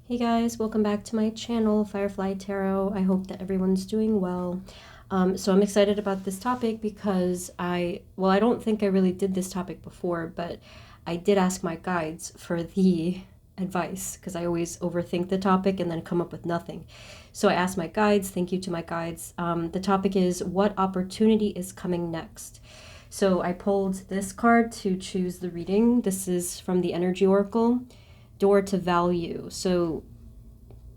Hey guys, welcome back to my channel, Firefly Tarot. I hope that everyone's doing well. So I'm excited about this topic because I don't think I really did this topic before, but I did ask my guides for the advice because I always overthink the topic and then come up with nothing. So I asked my guides, thank you to my guides. The topic is, what opportunity is coming next? So I pulled this card to choose the reading. This is from the Energy Oracle. Door to value. So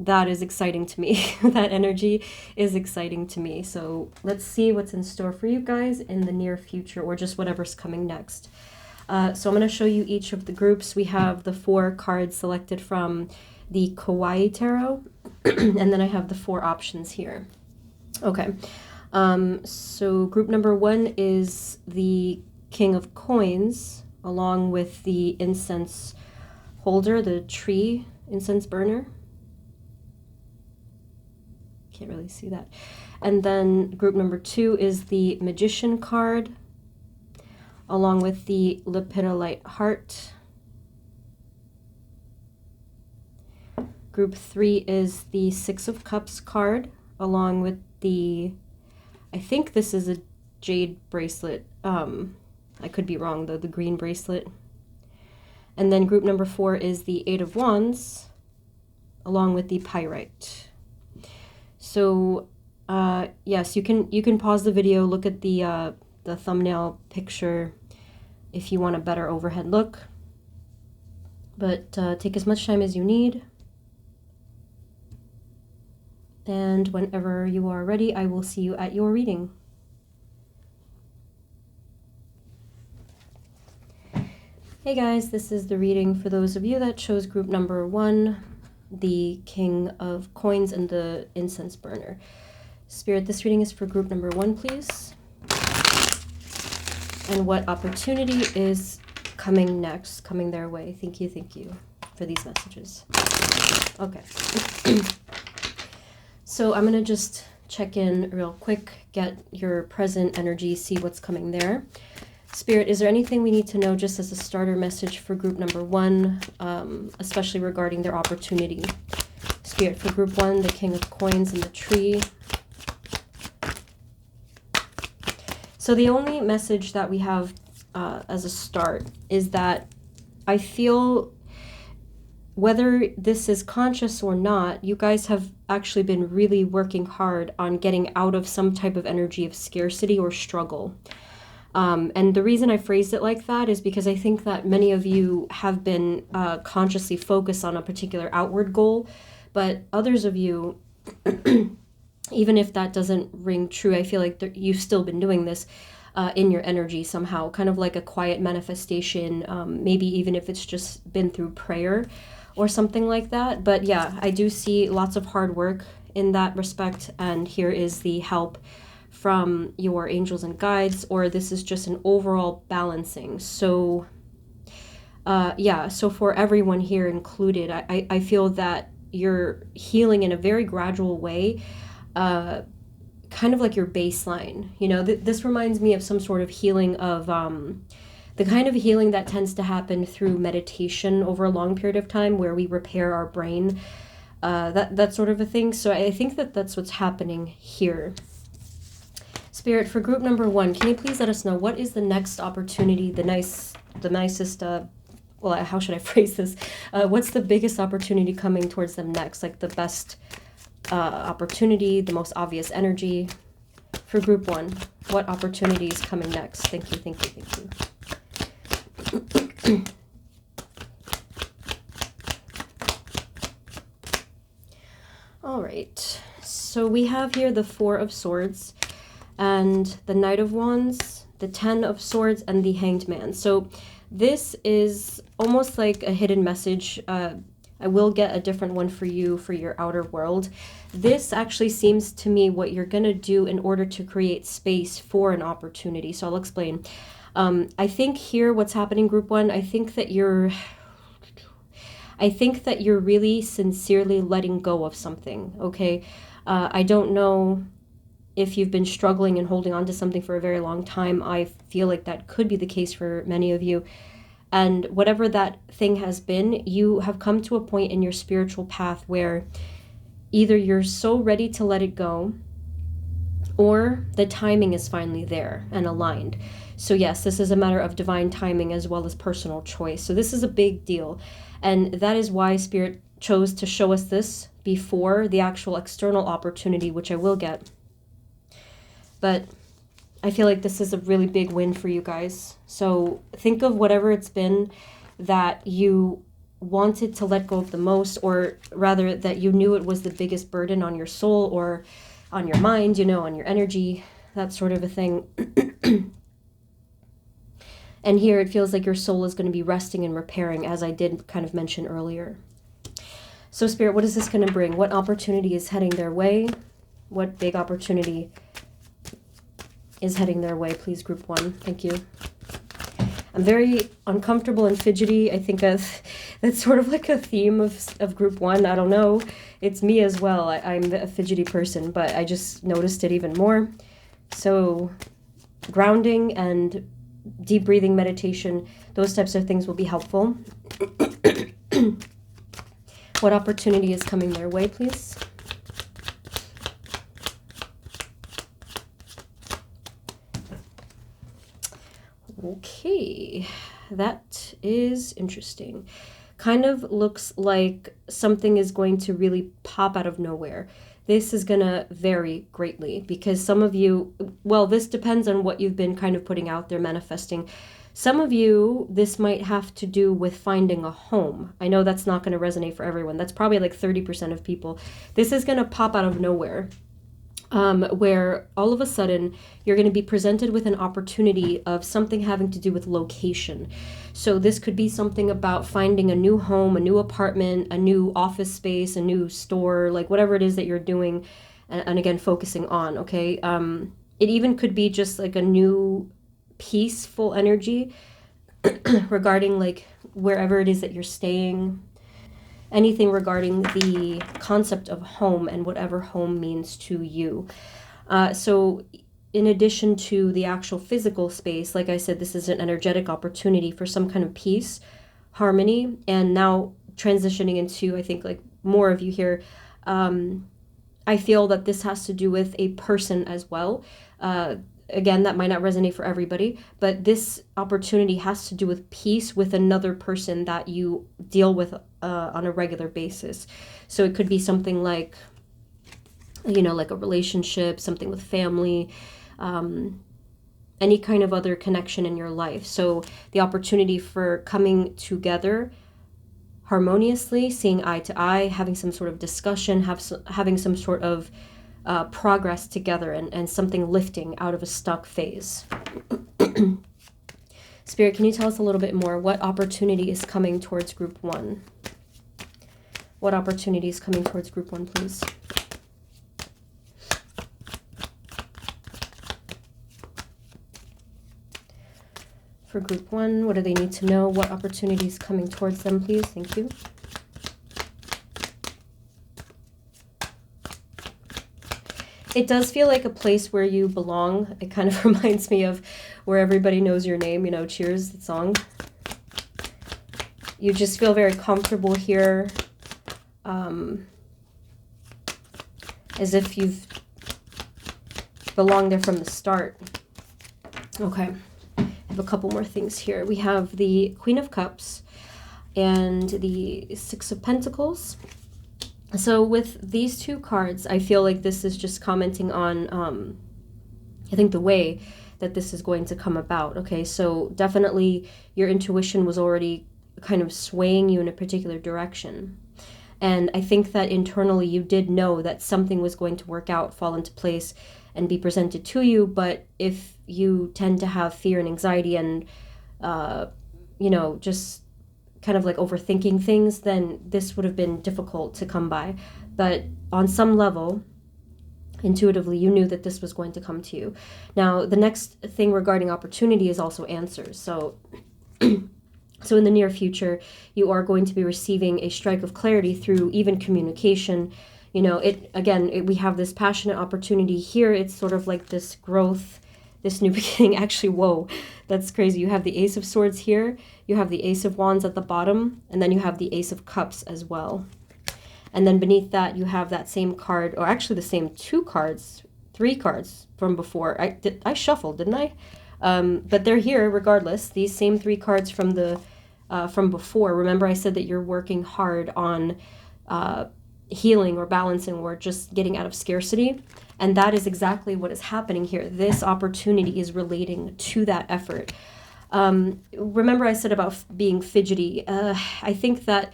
that is exciting to me. That energy is exciting to me. So let's see what's in store for you guys in the near future, or just whatever's coming next. So I'm going to show you each of the groups. We have the 4 cards selected from the Kawaii tarot, and then I have the 4 options here. Okay. So group number 1 is the King of Coins, along with the incense holder, the tree incense burner. Can't really see that. And then group number 2 is the Magician card, along with the lepidolite heart. Group 3 is the 6 of Cups card, along with the, I think this is a jade bracelet. I could be wrong though, the green bracelet. And then group number 4 is the 8 of Wands, along with the pyrite. So, yes, you can pause the video, look at the thumbnail picture if you want a better overhead look. But take as much time as you need. And whenever you are ready, I will see you at your reading. Hey guys, this is the reading for those of you that chose group number 1, the King of Coins and the incense burner. Spirit, this reading is for group number 1, please. And what opportunity is coming next, coming their way? Thank you for these messages. Okay. So I'm going to just check in real quick, get your present energy, see what's coming there. Spirit, is there anything we need to know just as a starter message for group number 1, especially regarding their opportunity? Spirit, for group 1, the King of Coins and the tree. So the only message that we have as a start is that I feel, whether this is conscious or not, you guys have actually been really working hard on getting out of some type of energy of scarcity or struggle. And the reason I phrased it like that is because I think that many of you have been consciously focused on a particular outward goal, but others of you, even if that doesn't ring true, I feel like you've still been doing this in your energy somehow, kind of like a quiet manifestation, maybe even if it's just been through prayer or something like that. But yeah, I do see lots of hard work in that respect, and here is the help from your angels and guides, or this is just an overall balancing. So yeah, so for everyone here included, I feel that you're healing in a very gradual way, kind of like your baseline. You know, this reminds me of some sort of healing of the kind of healing that tends to happen through meditation over a long period of time, where we repair our brain, that sort of a thing. So I think that that's what's happening here. Spirit, for group number 1, can you please let us know what is the next opportunity, the nicest, well, how should I phrase this? What's the biggest opportunity coming towards them next? Like the best opportunity, the most obvious energy. For group 1, what opportunity is coming next? Thank you. All right, so we have here the 4 of Swords, and the Knight of Wands, the 10 of Swords, and the Hanged Man. So this is almost like a hidden message. I will get a different one for you for your outer world. This actually seems to me what you're going to do in order to create space for an opportunity. So I'll explain. I think here what's happening, group 1, I think that you're really sincerely letting go of something, okay? I don't know if you've been struggling and holding on to something for a very long time. I feel like that could be the case for many of you. And whatever that thing has been, you have come to a point in your spiritual path where either you're so ready to let it go, or the timing is finally there and aligned. So yes, this is a matter of divine timing as well as personal choice. So this is a big deal. And that is why Spirit chose to show us this before the actual external opportunity, which I will get. But I feel like this is a really big win for you guys. So think of whatever it's been that you wanted to let go of the most, or rather that you knew it was the biggest burden on your soul or on your mind, on your energy, that sort of a thing. And here it feels like your soul is going to be resting and repairing, as I did kind of mention earlier. So Spirit, what is this going to bring? What opportunity is heading their way? What big opportunity is heading their way, please, group 1? Thank you. I'm very uncomfortable and fidgety. I think that's sort of like a theme of group 1. I don't know. It's me as well. I'm a fidgety person, but I just noticed it even more. So grounding and deep breathing meditation, those types of things will be helpful. What opportunity is coming their way, please? Okay, that is interesting. Kind of looks like something is going to really pop out of nowhere. This is going to vary greatly because some of you, well, this depends on what you've been kind of putting out there, manifesting. Some of you, this might have to do with finding a home. I know that's not going to resonate for everyone. That's probably like 30% of people. This is going to pop out of nowhere. Where all of a sudden you're going to be presented with an opportunity of something having to do with location. So this could be something about finding a new home, a new apartment, a new office space, a new store, like whatever it is that you're doing, and again, focusing on, okay? It even could be just like a new peaceful energy regarding like wherever it is that you're staying. Anything regarding the concept of home and whatever home means to you. So in addition to the actual physical space, like I said, this is an energetic opportunity for some kind of peace, harmony, and now transitioning into, I think, like more of you here. I feel that this has to do with a person as well. Again, that might not resonate for everybody, but this opportunity has to do with peace with another person that you deal with on a regular basis. So it could be something like, like a relationship, something with family, any kind of other connection in your life. So the opportunity for coming together harmoniously, seeing eye to eye, having some sort of discussion, having some sort of progress together and something lifting out of a stuck phase. Spirit, can you tell us a little bit more? What opportunity is coming towards group 1? What opportunity is coming towards group 1, please? For group 1, what do they need to know? What opportunity is coming towards them, please? Thank you. It does feel like a place where you belong. It kind of reminds me of Where Everybody Knows Your Name, Cheers, the song. You just feel very comfortable here, as if you've belonged there from the start. Okay, I have a couple more things here. We have the Queen of Cups and the Six of Pentacles. So with these two cards, I feel like this is just commenting on, I think, the way that this is going to come about. Okay, so definitely your intuition was already kind of swaying you in a particular direction. And I think that internally you did know that something was going to work out, fall into place, and be presented to you. But if you tend to have fear and anxiety and, just kind of like overthinking things, then this would have been difficult to come by. But on some level, intuitively, you knew that this was going to come to you. Now, the next thing regarding opportunity is also answers. So in the near future, you are going to be receiving a strike of clarity through even communication. We have this passionate opportunity here. It's sort of like this growth, this new beginning. Actually, whoa, that's crazy. You have the Ace of Swords here, you have the Ace of Wands at the bottom, and then you have the Ace of Cups as well. And then beneath that, you have that same card, or actually the same 3 cards from before. I shuffled, didn't I? But they're here regardless. These same 3 cards from the from before. Remember I said that you're working hard on healing or balancing or just getting out of scarcity. And that is exactly what is happening here. This opportunity is relating to that effort. Remember I said about being fidgety. I think that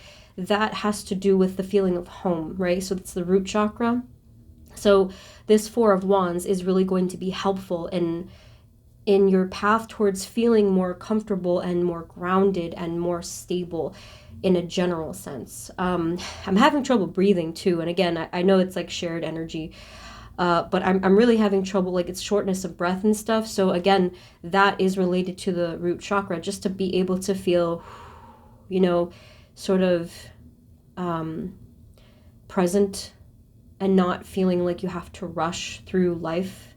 has to do with the feeling of home, right? So it's the root chakra. So this 4 of Wands is really going to be helpful in your path towards feeling more comfortable and more grounded and more stable in a general sense. I'm having trouble breathing too. And again, I know it's like shared energy, but I'm really having trouble, like it's shortness of breath and stuff. So again, that is related to the root chakra, just to be able to feel, you know, sort of present and not feeling like you have to rush through life.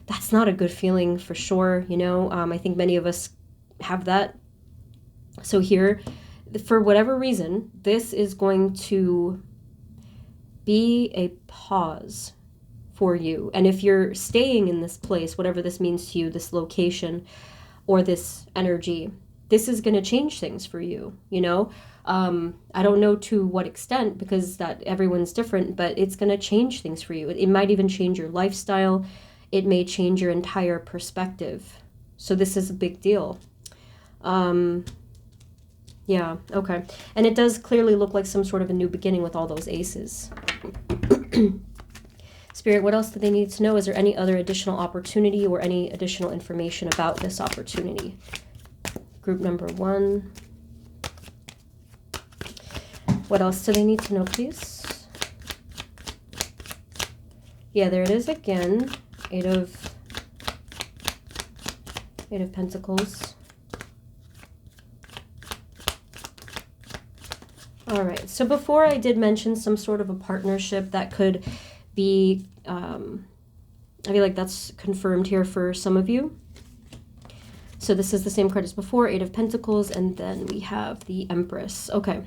That's not a good feeling for sure, you know. I think many of us have that. So here, for whatever reason, this is going to be a pause for you. And if you're staying in this place, whatever this means to you, this location or this energy, this is going to change things for you, you know. I don't know to what extent, because that everyone's different, but it's going to change things for you. It might even change your lifestyle. It may change your entire perspective. So this is a big deal. Yeah, okay. And it does clearly look like some sort of a new beginning with all those aces. Spirit, what else do they need to know? Is there any other additional opportunity or any additional information about this opportunity? Group number 1. What else do they need to know, please? Yeah, there it is again. Eight of Pentacles. All right, so before I did mention some sort of a partnership that could be, I feel like that's confirmed here for some of you. So this is the same card as before, 8 of Pentacles, and then we have the Empress. Okay,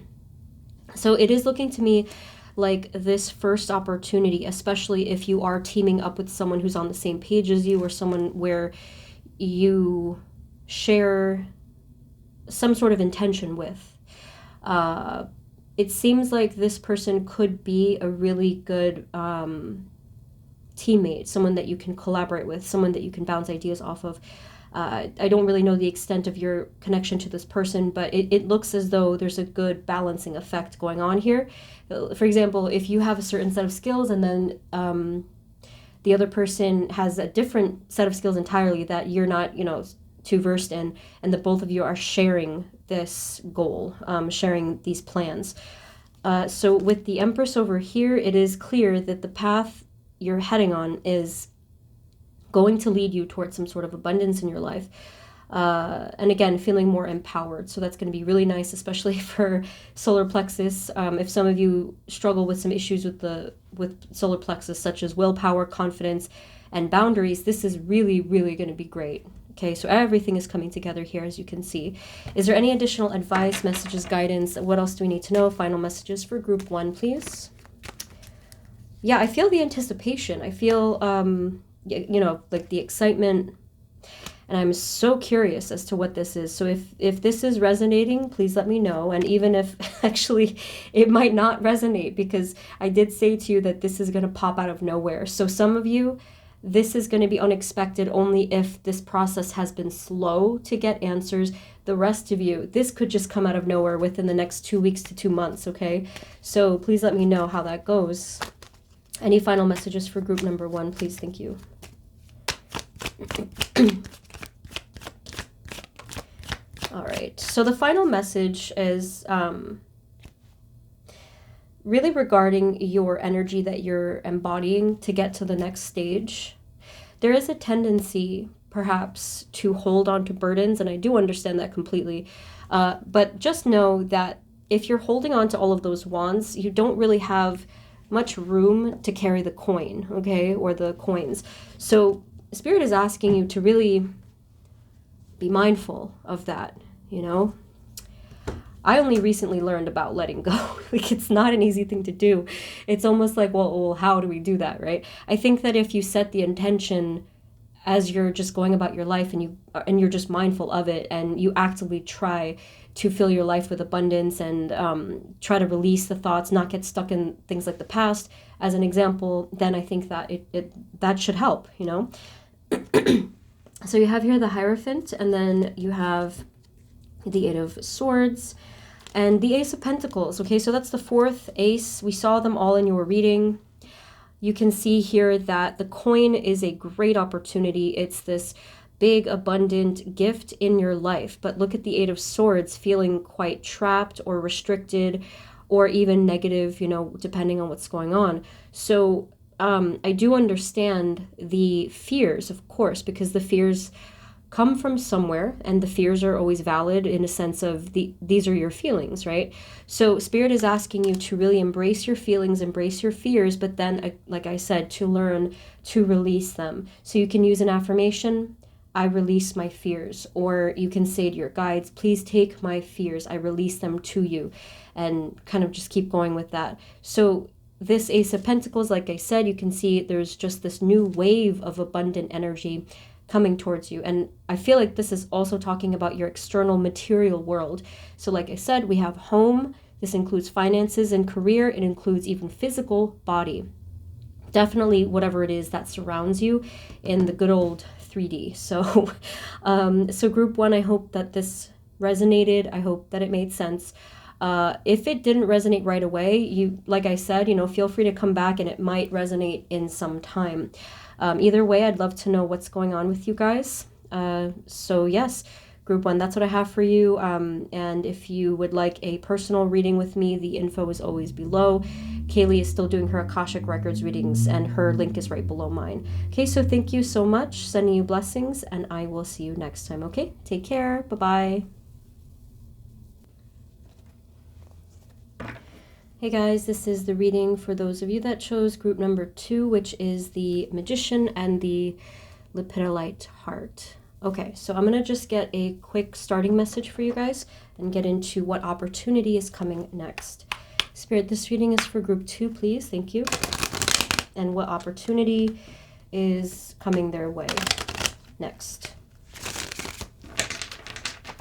so it is looking to me like this first opportunity, especially if you are teaming up with someone who's on the same page as you, or someone where you share some sort of intention with. It seems like this person could be a really good teammate, someone that you can collaborate with, someone that you can bounce ideas off of. I don't really know the extent of your connection to this person, but it looks as though there's a good balancing effect going on here. For example, if you have a certain set of skills and then the other person has a different set of skills entirely that you're not, you know, too versed in, and that both of you are sharing this goal, sharing these plans. So with the Empress over here, it is clear that the path you're heading on is going to lead you towards some sort of abundance in your life. And again, feeling more empowered. So that's going to be really nice, especially for solar plexus. If some of you struggle with some issues with solar plexus, such as willpower, confidence, and boundaries, this is really, really going to be great. Okay, so everything is coming together here, as you can see. Is there any additional advice, messages, guidance? What else do we need to know? Final messages for group 1, please. Yeah, I feel the anticipation. I feel, you know, like the excitement. And I'm so curious as to what this is. So if this is resonating, please let me know. And even if actually it might not resonate, because I did say to you that this is going to pop out of nowhere. So some of you, this is going to be unexpected only if this process has been slow to get answers. The rest of you, this could just come out of nowhere within the next 2 weeks to 2 months, okay? So please let me know how that goes. Any final messages for group number 1, please? Thank you. All right, so the final message is really regarding your energy that you're embodying to get to the next stage. There is a tendency, perhaps, to hold on to burdens, and I do understand that completely. But just know that if you're holding on to all of those wands, you don't really have much room to carry the coin, okay, or the coins. So Spirit is asking you to really be mindful of that, you know? I only recently learned about letting go. Like, it's not an easy thing to do. It's almost like, well, how do we do that, right? I think that if you set the intention as you're just going about your life and you're just mindful of it, and you actively try to fill your life with abundance and try to release the thoughts, not get stuck in things like the past, as an example, then I think that that should help, you know? So you have here the Hierophant, and then you have the Eight of Swords, and the Ace of Pentacles. Okay, so that's the fourth ace. We saw them all in your reading. You can see here that the coin is a great opportunity. It's this big, abundant gift in your life. But look at the Eight of Swords, feeling quite trapped or restricted or even negative, you know, depending on what's going on. So I do understand the fears, of course, because the fears come from somewhere, and the fears are always valid in a sense of these are your feelings, right? So Spirit is asking you to really embrace your feelings, embrace your fears, but then, like I said, to learn to release them. So you can use an affirmation: I release my fears. Or you can say to your guides, please take my fears, I release them to you, and kind of just keep going with that. So this Ace of Pentacles, like I said, you can see there's just this new wave of abundant energy coming towards you. And I feel like this is also talking about your external material world. So like I said, we have home. This includes finances and career. It includes even physical body. Definitely whatever it is that surrounds you in the good old 3D. So, so group one, I hope that this resonated. I hope that it made sense. If it didn't resonate right away, like I said, you know, feel free to come back and it might resonate in some time. Either way, I'd love to know what's going on with you guys. So yes, group one, that's what I have for you. And if you would like a personal reading with me, the info is always below. Kaylee is still doing her Akashic Records readings, and her link is right below mine. Okay, so thank you so much. Sending you blessings, and I will see you next time. Okay, take care. Bye-bye. Hey guys, this is the reading for those of you that chose group number 2, which is the Magician and the Lepidolite heart. Okay, so I'm going to just get a quick starting message for you guys and get into what opportunity is coming next. Spirit, this reading is for group 2, please. Thank you. And what opportunity is coming their way next.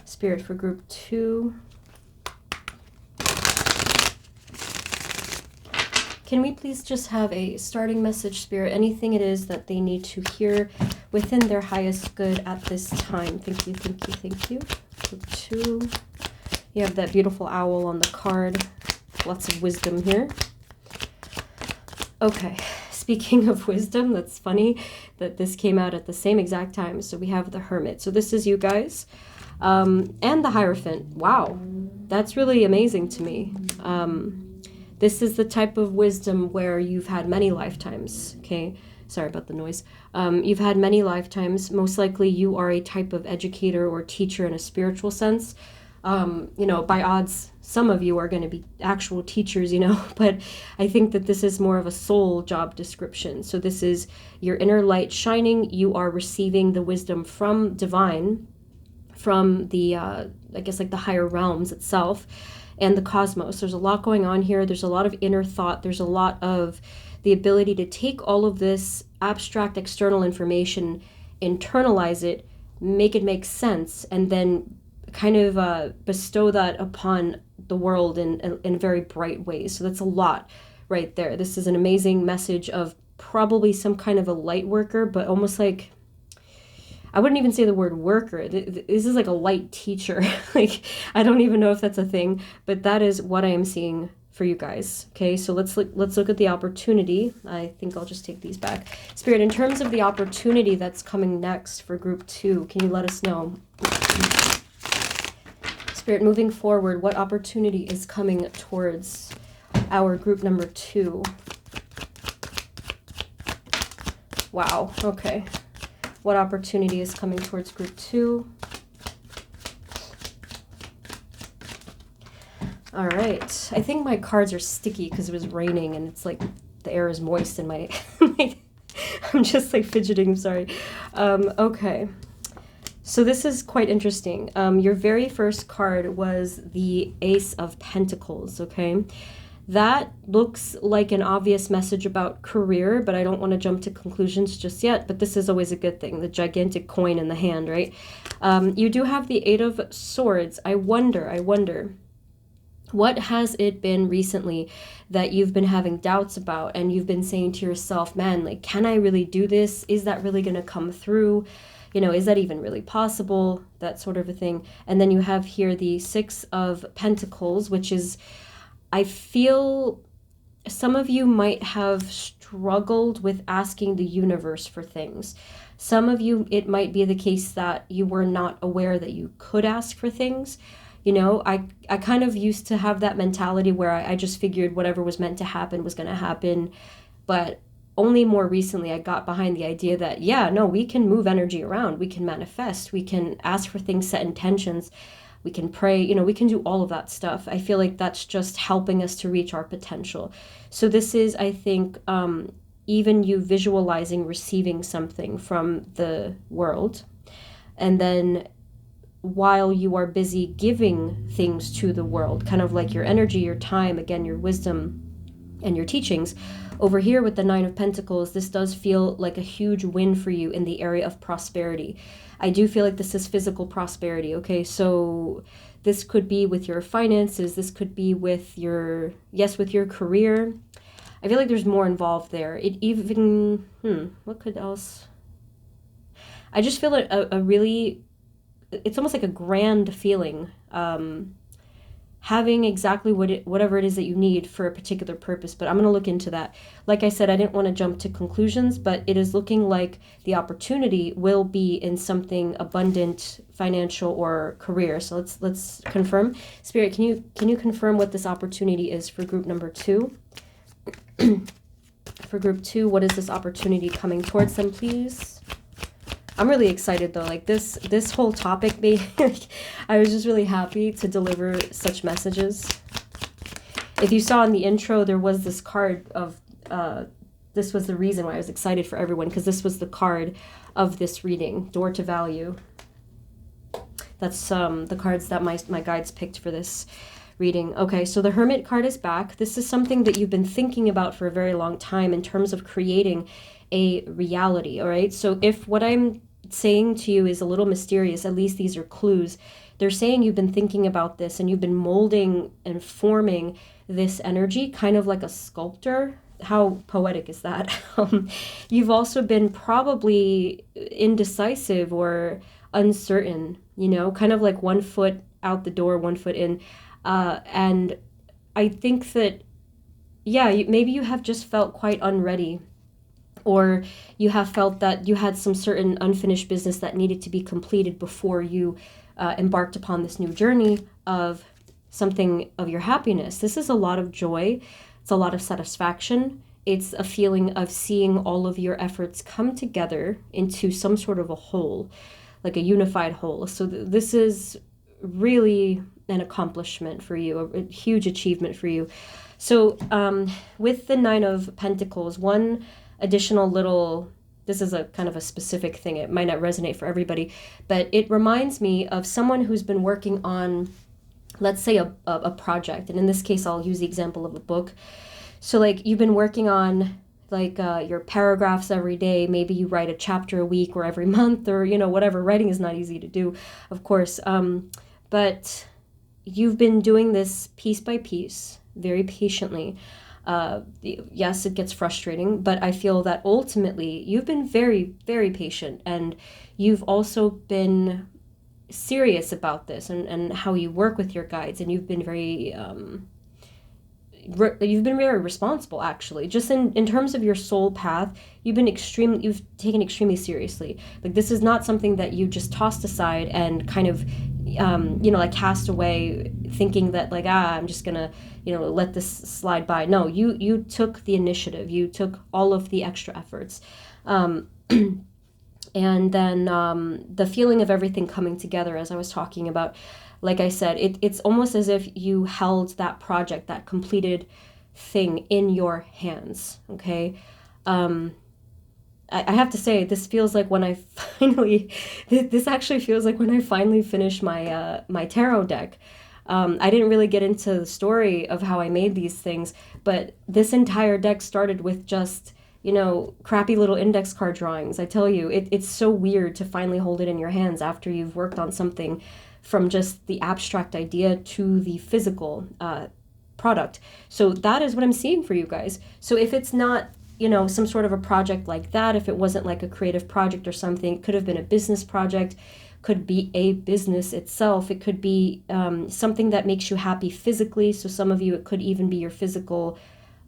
Spirit, for group 2. Can we please just have a starting message, Spirit? Anything it is that they need to hear within their highest good at this time. Thank you, thank you, thank you. Group 2. You have that beautiful owl on the card. Lots of wisdom here. Okay, speaking of wisdom, that's funny that this came out at the same exact time. So we have the Hermit. So this is you guys. And the Hierophant. Wow, that's really amazing to me. This is the type of wisdom where you've had many lifetimes, okay? Sorry about the noise. You've had many lifetimes. Most likely you are a type of educator or teacher in a spiritual sense. You know, by odds, some of you are going to be actual teachers, you know, but I think that this is more of a soul job description. So this is your inner light shining. You are receiving the wisdom from divine, from the, I guess, like the higher realms itself, and the cosmos. There's a lot going on here. There's a lot of inner thought. There's a lot of the ability to take all of this abstract external information, internalize it, make it make sense, and then kind of bestow that upon the world in very bright ways. So that's a lot right there. This is an amazing message of probably some kind of a light worker, but almost like, I wouldn't even say the word worker. This is like a light teacher. Like, I don't even know if that's a thing, but that is what I am seeing for you guys. Okay, so let's look at the opportunity. I think I'll just take these back. Spirit, in terms of the opportunity that's coming next for group 2, can you let us know? Spirit, moving forward, what opportunity is coming towards our group number 2? Wow, okay. What opportunity is coming towards group 2? All right. I think my cards are sticky because it was raining and it's like the air is moist in my I'm just like fidgeting, sorry. Okay. So this is quite interesting. Your very first card was the Ace of Pentacles, okay? That looks like an obvious message about career, but I don't want to jump to conclusions just yet, but this is always a good thing, the gigantic coin in the hand, right? You do have the Eight of Swords. I wonder, what has it been recently that you've been having doubts about and you've been saying to yourself, man, like, can I really do this? Is that really going to come through? You know, is that even really possible? That sort of a thing. And then you have here the Six of Pentacles, which is, I feel some of you might have struggled with asking the universe for things. Some of you, it might be the case that you were not aware that you could ask for things. You know, I kind of used to have that mentality where I just figured whatever was meant to happen was going to happen. But only more recently I got behind the idea that, yeah, no, we can move energy around. We can manifest. We can ask for things, set intentions. We can pray. You know, we can do all of that stuff. I feel like that's just helping us to reach our potential. So this is, I think, even you visualizing receiving something from the world. And then while you are busy giving things to the world, kind of like your energy, your time, again, your wisdom and your teachings, over here with the Nine of Pentacles, this does feel like a huge win for you in the area of prosperity. I do feel like this is physical prosperity, okay? So this could be with your finances. This could be with your, yes, with your career. I feel like there's more involved there. It even, what could else? I just feel like a really, it's almost like a grand feeling. Having exactly whatever it is that you need for a particular purpose, but I'm going to look into that. Like I said, I didn't want to jump to conclusions, but it is looking like the opportunity will be in something abundant, financial or career. So let's confirm. Spirit, can you confirm what this opportunity is for group number 2? For group 2, what is this opportunity coming towards them, please? I'm really excited though, like this whole topic made, I was just really happy to deliver such messages. If you saw in the intro, there was this card of, this was the reason why I was excited for everyone, because this was the card of this reading, Door to Value. That's the cards that my guides picked for this reading. Okay, so the Hermit card is back. This is something that you've been thinking about for a very long time in terms of creating a reality, all right? So if what I'm saying to you is a little mysterious, at least these are clues. They're saying you've been thinking about this and you've been molding and forming this energy, kind of like a sculptor. How poetic is that? You've also been probably indecisive or uncertain, you know, kind of like one foot out the door, one foot in. And I think that, yeah, maybe you have just felt quite unready, or you have felt that you had some certain unfinished business that needed to be completed before you embarked upon this new journey of something of your happiness. This is a lot of joy. It's a lot of satisfaction. It's a feeling of seeing all of your efforts come together into some sort of a whole, like a unified whole. So this is really an accomplishment for you, a huge achievement for you. So with the Nine of Pentacles, one additional little, this is a kind of a specific thing, it might not resonate for everybody, but it reminds me of someone who's been working on, let's say, a project. And in this case, I'll use the example of a book. So like you've been working on like your paragraphs every day. Maybe you write a chapter a week or every month, or, you know, whatever. Writing is not easy to do, of course. But you've been doing this piece by piece, very patiently. Yes, it gets frustrating, but I feel that ultimately you've been very, very patient, and you've also been serious about this and how you work with your guides, and you've been very responsible, actually. Just in terms of your soul path, you've taken extremely seriously. Like, this is not something that you just tossed aside and kind of like cast away, thinking that like, I'm just gonna, let this slide by. No, you took the initiative. You took all of the extra efforts. And then the feeling of everything coming together, as I was talking about, like I said, it's almost as if you held that project, that completed thing in your hands, okay? I have to say, this feels like when I finally, this actually feels like when I finally finished my my tarot deck. I didn't really get into the story of how I made these things, but this entire deck started with just, you know, crappy little index card drawings. I tell you, it's so weird to finally hold it in your hands after you've worked on something from just the abstract idea to the physical product. So that is what I'm seeing for you guys. So if it's not, you know, some sort of a project like that, if it wasn't like a creative project or something, it could have been a business project, could be a business itself. It could be something that makes you happy physically. So some of you, it could even be your physical,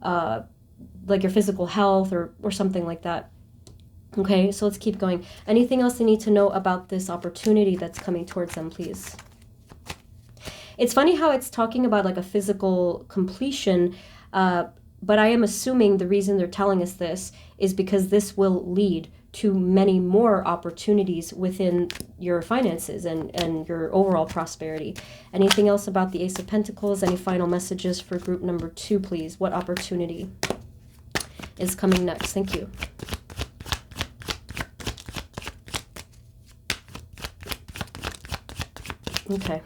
like your physical health or something like that. Okay, so let's keep going. Anything else they need to know about this opportunity that's coming towards them, please? It's funny how it's talking about like a physical completion, but I am assuming the reason they're telling us this is because this will lead to many more opportunities within your finances and your overall prosperity. Anything else about the Ace of Pentacles? Any final messages for group number 2, please? What opportunity is coming next? Thank you. Okay.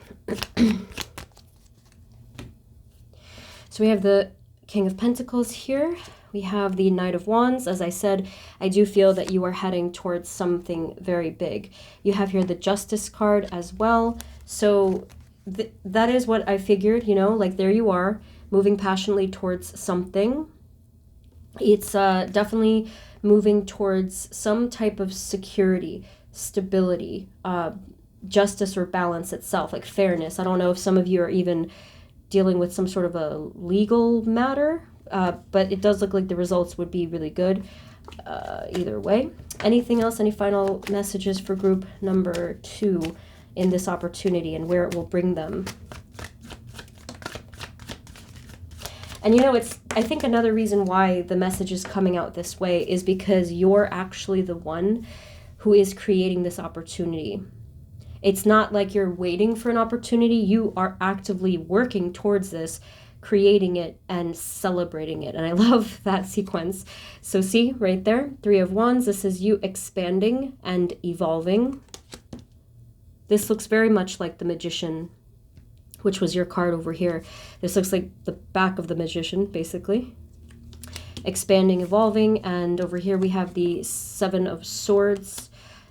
So we have the King of Pentacles here. We have the Knight of Wands. As I said, I do feel that you are heading towards something very big. You have here the Justice card as well. So that is what I figured, you know, like there you are, moving passionately towards something. It's definitely moving towards some type of security, stability, justice or balance itself, like fairness. I don't know if some of you are even dealing with some sort of a legal matter, but it does look like the results would be really good either way. Anything else? Any final messages for group number 2 in this opportunity and where it will bring them? And you know, I think another reason why the message is coming out this way is because you're actually the one who is creating this opportunity. It's not like you're waiting for an opportunity. You are actively working towards this, creating it and celebrating it. And I love that sequence. So see right there, 3 of Wands. This is you expanding and evolving. This looks very much like the Magician, which was your card over here. This looks like the back of the Magician, basically. Expanding, evolving. And over here we have the 7 of Swords,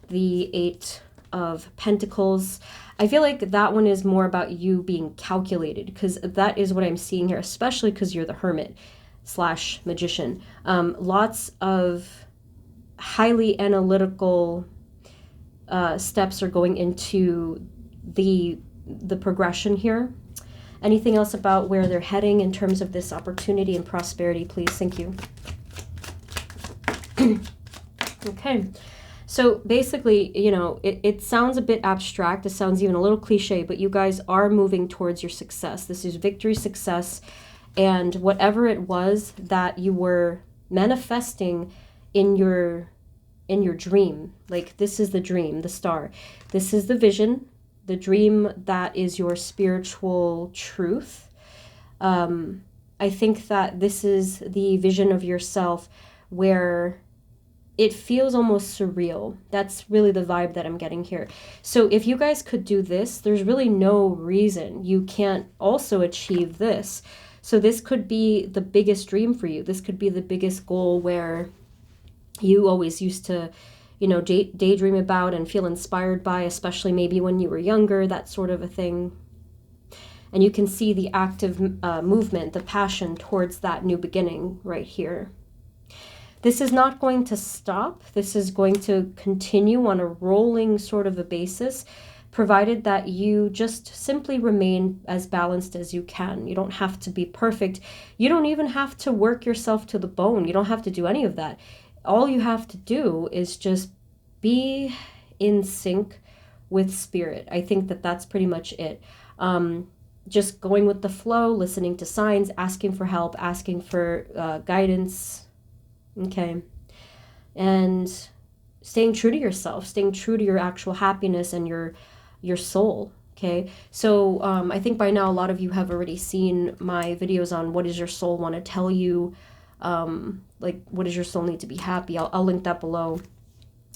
the 8 of Pentacles. I feel like that one is more about you being calculated, because that is what I'm seeing here, especially because you're the Hermit / Magician. Lots of highly analytical steps are going into the progression here. Anything else about where they're heading in terms of this opportunity and prosperity, please? Thank you. Okay. So basically, you know, it sounds a bit abstract. It sounds even a little cliche, but you guys are moving towards your success. This is victory, success, and whatever it was that you were manifesting in your dream. Like, this is the dream, the star. This is the vision, the dream that is your spiritual truth. I think that this is the vision of yourself where it feels almost surreal. That's really the vibe that I'm getting here. So if you guys could do this, there's really no reason you can't also achieve this. So this could be the biggest dream for you. This could be the biggest goal where you always used to, you know, daydream about and feel inspired by, especially maybe when you were younger, that sort of a thing. And you can see the active movement, the passion towards that new beginning right here. This is not going to stop. This is going to continue on a rolling sort of a basis, provided that you just simply remain as balanced as you can. You don't have to be perfect. You don't even have to work yourself to the bone. You don't have to do any of that. All you have to do is just be in sync with spirit. I think that that's pretty much it. Just going with the flow, listening to signs, asking for help, asking for guidance. Okay. And staying true to yourself, staying true to your actual happiness and your soul. Okay. So I think by now a lot of you have already seen my videos on what does your soul want to tell you Like, what does your soul need to be happy? I'll link that below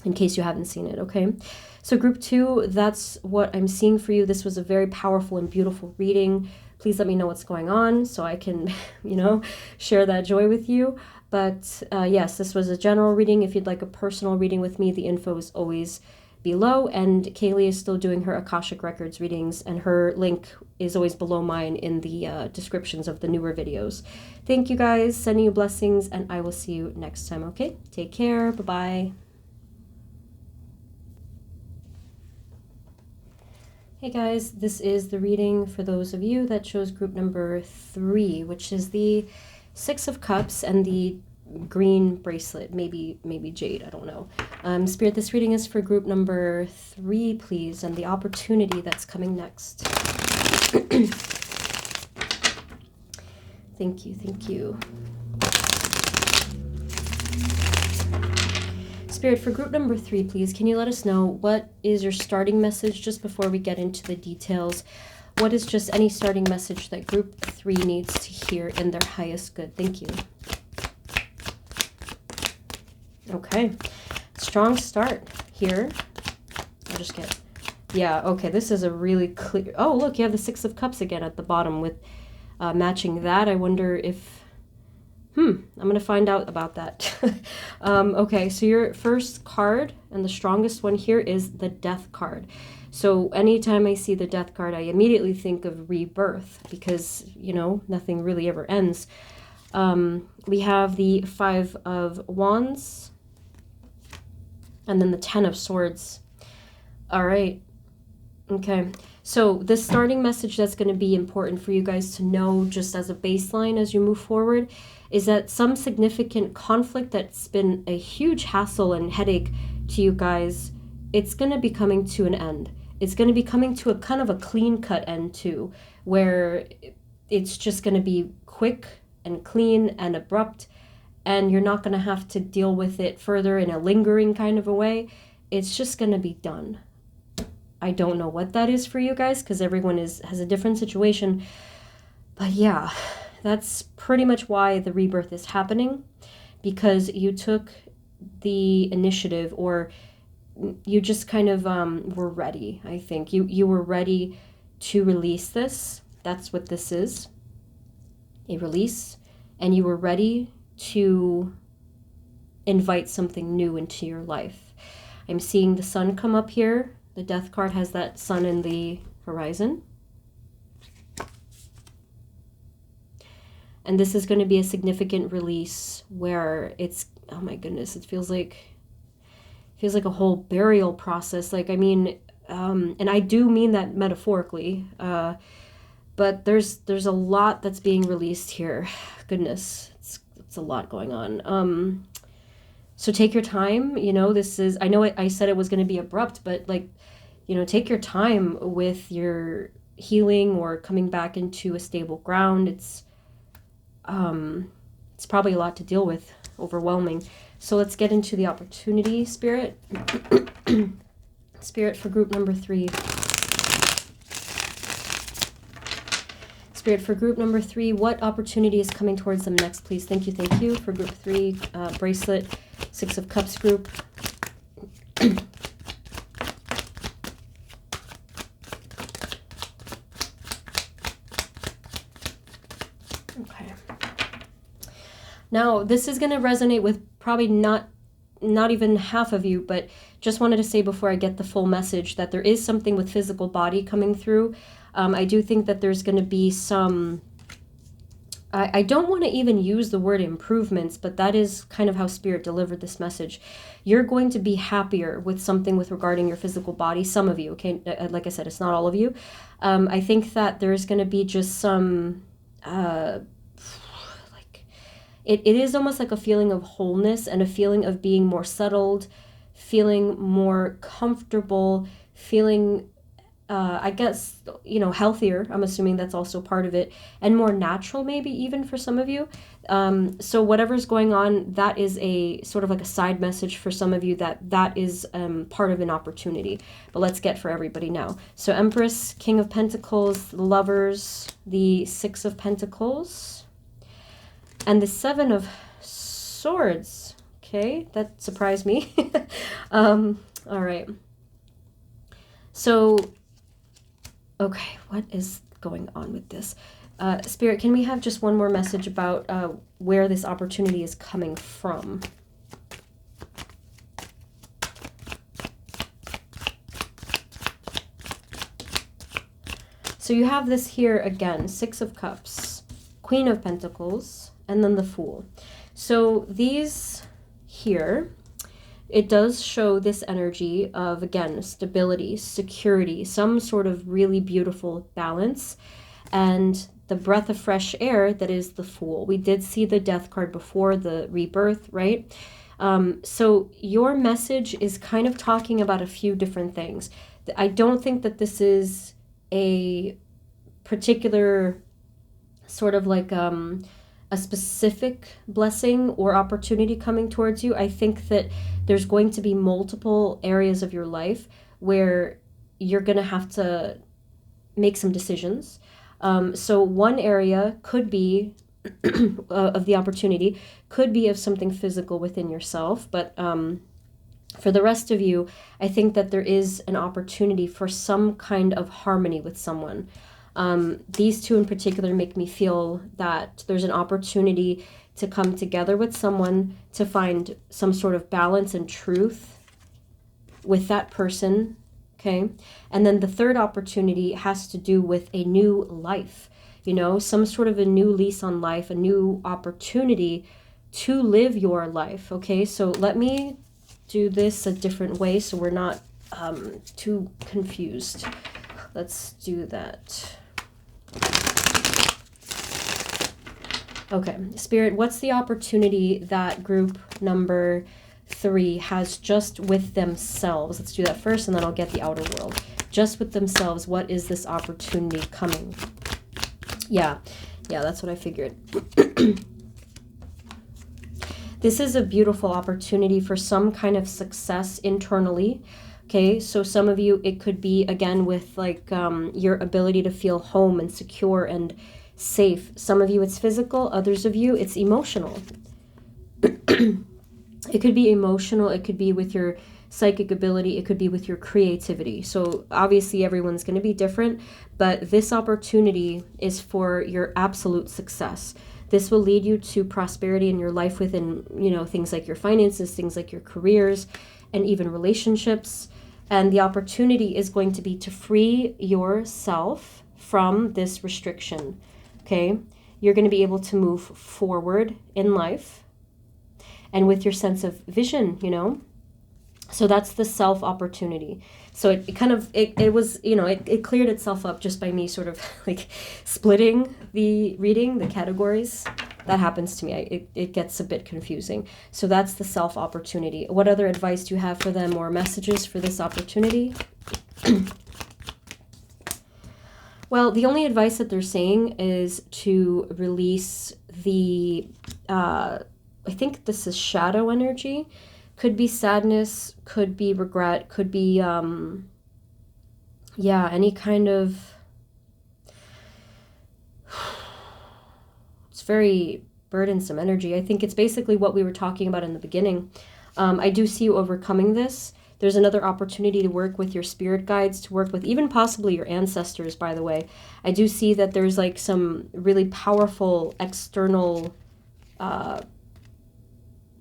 in case you haven't seen it, okay? So group 2, that's what I'm seeing for you. This was a very powerful and beautiful reading. Please let me know what's going on so I can, you know, share that joy with you. But yes, this was a general reading. If you'd like a personal reading with me, the info is always below. And Kaylee is still doing her Akashic Records readings, and her link is always below mine in the descriptions of the newer videos. Thank you guys, sending you blessings, and I will see you next time, okay? Take care, bye-bye. Hey guys, this is the reading for those of you that chose group number 3, which is the 6 of Cups and the green bracelet, maybe jade, I don't know. Spirit, this reading is for group number 3, please, and the opportunity that's coming next. Thank you. Spirit, for group number 3, please, can you let us know what is your starting message just before we get into the details? What is just any starting message that group 3 needs to hear in their highest good? Thank you. Okay. Strong start here. I'll just get... Yeah, okay, this is a really clear... Oh, look, you have the 6 of Cups again at the bottom with matching that. I wonder if... I'm going to find out about that. Okay, so your first card and the strongest one here is the Death card. So anytime I see the Death card, I immediately think of rebirth because, you know, nothing really ever ends. We have the 5 of Wands and then the 10 of Swords. All right. Okay. So the starting message that's going to be important for you guys to know just as a baseline as you move forward is that some significant conflict that's been a huge hassle and headache to you guys, it's going to be coming to an end. It's going to be coming to a kind of a clean-cut end too, where it's just going to be quick and clean and abrupt, and you're not going to have to deal with it further in a lingering kind of a way. It's just going to be done. I don't know what that is for you guys because everyone has a different situation. But yeah, that's pretty much why the rebirth is happening, because you took the initiative, or you just kind of were ready, I think. You were ready to release this. That's what this is, a release. And you were ready to invite something new into your life. I'm seeing the sun come up here. The Death card has that sun in the horizon. And this is going to be a significant release where it's, oh my goodness, it feels like a whole burial process. Like, I mean, and I do mean that metaphorically, but there's a lot that's being released here. Goodness, it's a lot going on. So take your time, you know, this is, I know I said it was going to be abrupt, but like, you know, take your time with your healing or coming back into a stable ground. It's probably a lot to deal with, overwhelming. So let's get into the opportunity, Spirit. Spirit for group number 3. Spirit for group number 3, what opportunity is coming towards them next, please? Thank you. For group 3, bracelet, 6 of Cups group. Okay. Now, this is going to resonate with probably not even half of you, but just wanted to say before I get the full message that there is something with physical body coming through. I do think that there's going to be some, I don't want to even use the word improvements, but that is kind of how Spirit delivered this message. You're going to be happier with something with regarding your physical body. Some of you, okay? Like I said, it's not all of you. I think that there's going to be just some, It is almost like a feeling of wholeness and a feeling of being more settled, feeling more comfortable, feeling, I guess, you know, healthier. I'm assuming that's also part of it, and more natural maybe even for some of you. So whatever's going on, that is a sort of like a side message for some of you that is part of an opportunity. But let's get for everybody now. So Empress, King of Pentacles, Lovers, the 6 of Pentacles, and the 7 of Swords. Okay, that surprised me. All right. So, okay, what is going on with this? Spirit, can we have just one more message about where this opportunity is coming from? So you have this here again, Six of Cups, Queen of Pentacles, and then the Fool. So these here, it does show this energy of, again, stability, security, some sort of really beautiful balance, and the breath of fresh air that is the Fool. We did see the Death card before, the rebirth, right? So your message is kind of talking about a few different things. I don't think that this is a particular sort of like a specific blessing or opportunity coming towards you. I think that there's going to be multiple areas of your life where you're going to have to make some decisions. So one area could be of the opportunity, could be of something physical within yourself, but for the rest of you, I think that there is an opportunity for some kind of harmony with someone. These two in particular make me feel that there's an opportunity to come together with someone to find some sort of balance and truth with that person, okay? And then the third opportunity has to do with a new life, you know, some sort of a new lease on life, a new opportunity to live your life, okay? So let me do this a different way so we're not too confused. Let's do that. Okay, Spirit, what's the opportunity that group number 3 has just with themselves? Let's do that first and then I'll get the outer world. Just with themselves, what is this opportunity coming? Yeah, that's what I figured. This is a beautiful opportunity for some kind of success internally. Okay, so some of you, it could be, again, with like your ability to feel home and secure and safe. Some of you, it's physical. Others of you, it's emotional. It could be emotional. It could be with your psychic ability. It could be with your creativity. So obviously everyone's going to be different, but this opportunity is for your absolute success. This will lead you to prosperity in your life within, you know, things like your finances, things like your careers, and even relationships. And the opportunity is going to be to free yourself from this restriction, okay? You're going to be able to move forward in life and with your sense of vision, you know? So that's the self opportunity. So it kind of, it was, you know, it cleared itself up just by me sort of like splitting the reading, the categories. That happens to me. It gets a bit confusing. So that's the self opportunity. What other advice do you have for them or messages for this opportunity? Well, the only advice that they're saying is to release the, I think this is shadow energy. Could be sadness, could be regret, could be, any kind of, it's very burdensome energy. I think it's basically what we were talking about in the beginning. I do see you overcoming this. There's another opportunity to work with your spirit guides, to work with even possibly your ancestors, by the way. I do see that there's like some really powerful external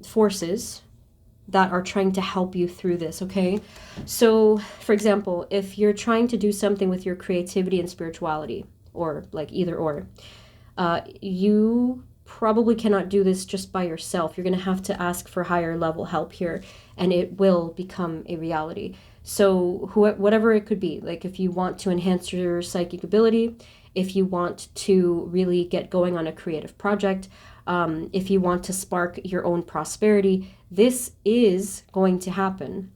forces that are trying to help you through this, okay? So, for example, if you're trying to do something with your creativity and spirituality, or like either or, you probably cannot do this just by yourself. You're going to have to ask for higher level help here, and it will become a reality. So whatever it could be, like if you want to enhance your psychic ability, if you want to really get going on a creative project, if you want to spark your own prosperity, this is going to happen,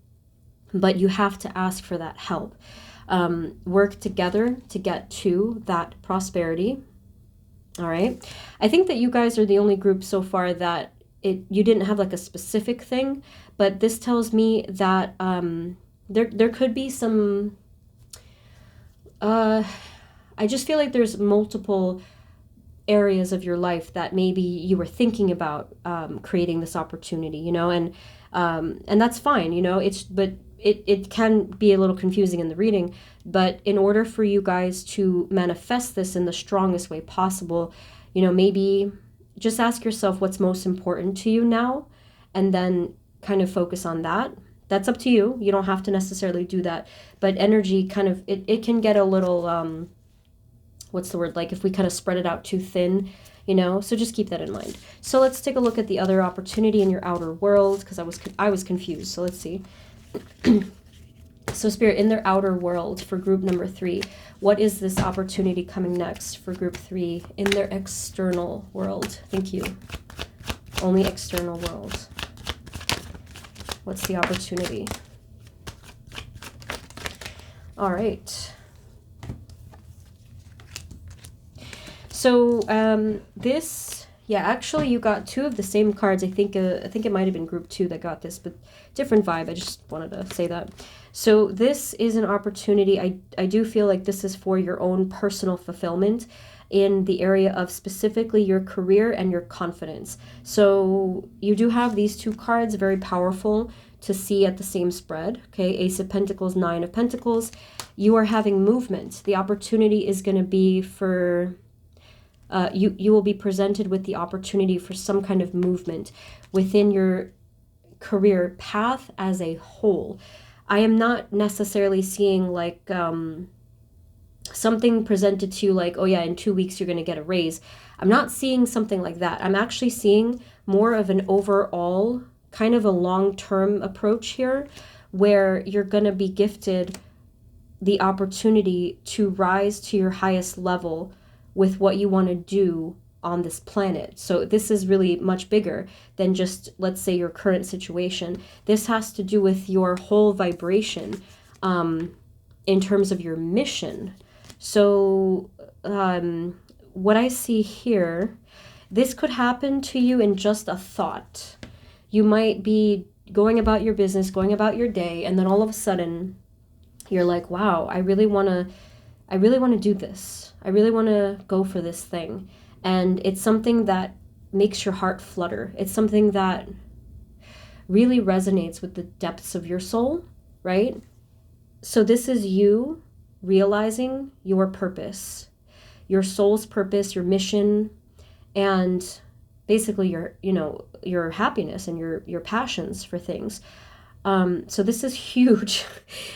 but you have to ask for that help. Work together to get to that prosperity. All right. I think that you guys are the only group so far that you didn't have like a specific thing, but this tells me that there could be some, I just feel like there's multiple areas of your life that maybe you were thinking about creating this opportunity, you know, and that's fine, you know, it can be a little confusing in the reading, but in order for you guys to manifest this in the strongest way possible, you know, maybe just ask yourself what's most important to you now, and then kind of focus on that. That's up to you. You don't have to necessarily do that, but energy kind of, it can get a little, what's the word, like if we kind of spread it out too thin, you know, so just keep that in mind. So let's take a look at the other opportunity in your outer world, because I was confused. So let's see. So Spirit, in their outer world for group number 3, what is this opportunity coming next for group 3 in their external world? Thank you. Only external world. What's the opportunity? All right. So this, yeah, actually you got 2 of the same cards. I think it might have been group 2 that got this, but different vibe. I just wanted to say that. So this is an opportunity. I do feel like this is for your own personal fulfillment in the area of specifically your career and your confidence. So you do have these 2 cards, very powerful to see at the same spread. Okay, Ace of Pentacles, 9 of Pentacles. You are having movement. The opportunity is going to be for... you will be presented with the opportunity for some kind of movement within your career path as a whole. I am not necessarily seeing like something presented to you like, oh yeah, in 2 weeks you're going to get a raise. I'm not seeing something like that. I'm actually seeing more of an overall kind of a long-term approach here, where you're going to be gifted the opportunity to rise to your highest level with what you want to do on this planet. So this is really much bigger than just, let's say, your current situation. This has to do with your whole vibration in terms of your mission. So what I see here, this could happen to you in just a thought. You might be going about your business, going about your day, and then all of a sudden you're like, wow, I really want to do this. I really want to go for this thing. And it's something that makes your heart flutter. It's something that really resonates with the depths of your soul, right? So this is you realizing your purpose, your soul's purpose, your mission, and basically your happiness and your passions for things. So this is huge.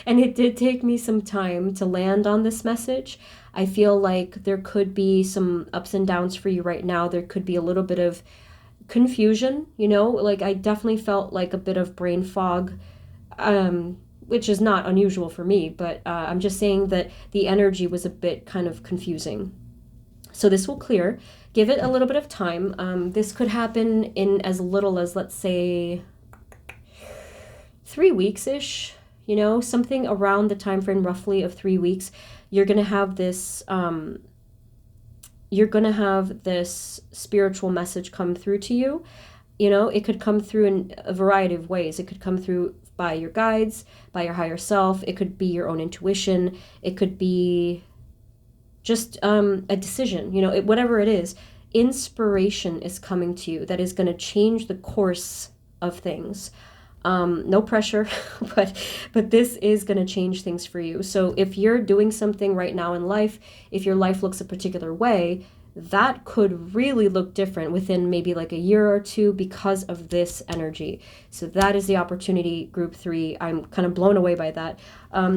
And it did take me some time to land on this message. I feel like there could be some ups and downs for you right now. There could be a little bit of confusion, you know, like I definitely felt like a bit of brain fog, which is not unusual for me, but I'm just saying that the energy was a bit kind of confusing. So this will clear. Give it a little bit of time. This could happen in as little as, let's say, 3 weeks-ish, you know, something around the time frame roughly of 3 weeks. You're going to have this spiritual message come through to you. You know, it could come through in a variety of ways. It could come through by your guides, by your higher self. It could be your own intuition. It could be just a decision, you know, whatever it is. Inspiration is coming to you that is going to change the course of things. No pressure, but this is going to change things for you. So if you're doing something right now in life, if your life looks a particular way, that could really look different within maybe like a year or 2 because of this energy. So that is the opportunity, group 3. I'm kind of blown away by that.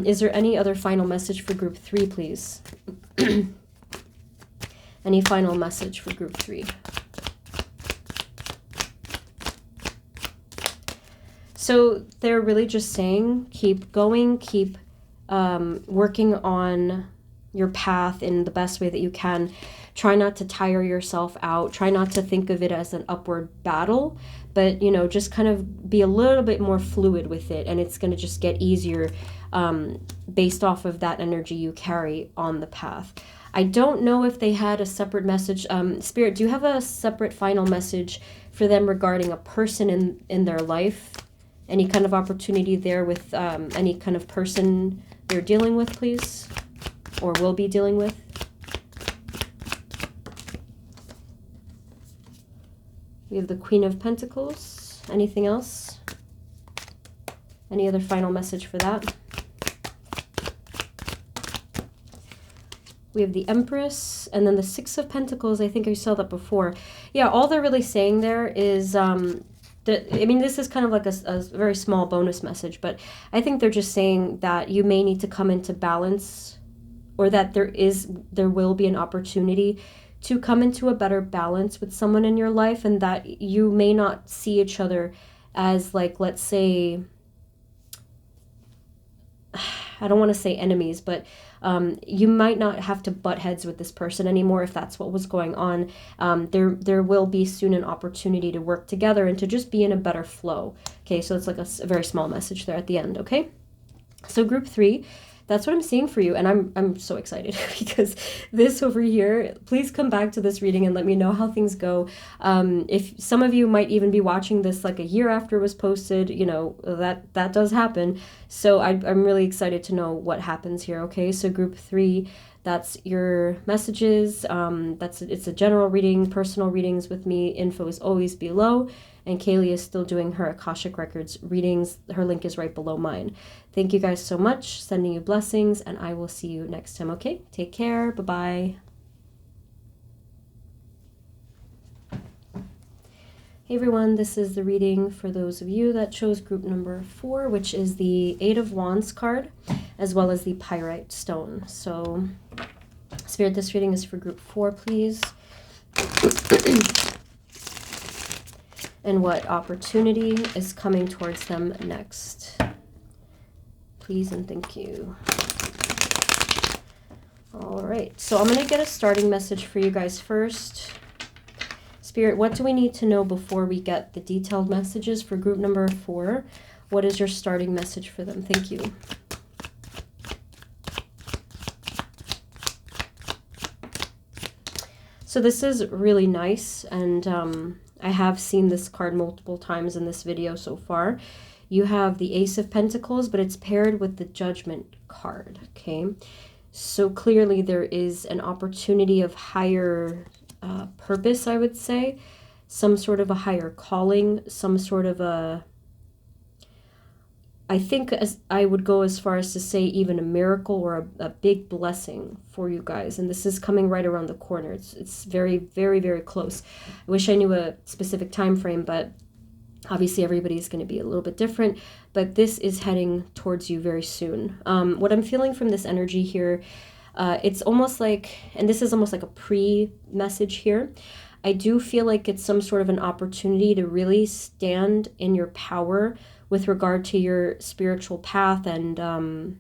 Is there any other final message for group 3, please? Any final message for group 3? So they're really just saying, keep going, keep working on your path in the best way that you can. Try not to tire yourself out. Try not to think of it as an upward battle, but, you know, just kind of be a little bit more fluid with it, and it's going to just get easier based off of that energy you carry on the path. I don't know if they had a separate message. Spirit, do you have a separate final message for them regarding a person in their life? Any kind of opportunity there with any kind of person they're dealing with, please? Or will be dealing with? We have the Queen of Pentacles. Anything else? Any other final message for that? We have the Empress, and then the Six of Pentacles. I think I saw that before. Yeah, all they're really saying there is, this is kind of like a very small bonus message, but I think they're just saying that you may need to come into balance, or that there will be an opportunity to come into a better balance with someone in your life, and that you may not see each other as, like, let's say, I don't want to say enemies, but you might not have to butt heads with this person anymore if that's what was going on. There will be soon an opportunity to work together and to just be in a better flow. Okay, so it's like a very small message there at the end, okay? So group 3, that's what I'm seeing for you, and I'm so excited because this over here, please come back to this reading and let me know how things go. If some of you might even be watching this like a year after it was posted, you know, that does happen. So I'm really excited to know what happens here, okay? So group 3, that's your messages. It's a general reading, personal readings with me. Info is always below. And Kaylee is still doing her Akashic Records readings. Her link is right below mine. Thank you guys so much. Sending you blessings, and I will see you next time, okay? Take care. Bye-bye. Hey everyone, this is the reading for those of you that chose group number 4, which is the 8 of Wands card, as well as the pyrite stone. So, Spirit, this reading is for group 4, please. And what opportunity is coming towards them next? Please and thank you. All right, so I'm going to get a starting message for you guys first. Spirit, what do we need to know before we get the detailed messages for group number 4? What is your starting message for them? Thank you. So this is really nice, and I have seen this card multiple times in this video so far. You have the Ace of Pentacles, but it's paired with the Judgment card, okay? So clearly there is an opportunity of higher purpose, I would say. Some sort of a higher calling, some sort of a... I think I would go as far as to say even a miracle or a big blessing for you guys. And this is coming right around the corner. It's very, very, very close. I wish I knew a specific time frame, but obviously everybody's going to be a little bit different. But this is heading towards you very soon. What I'm feeling from this energy here, it's almost like, and this is almost like a pre-message here, I do feel like it's some sort of an opportunity to really stand in your power with regard to your spiritual path. And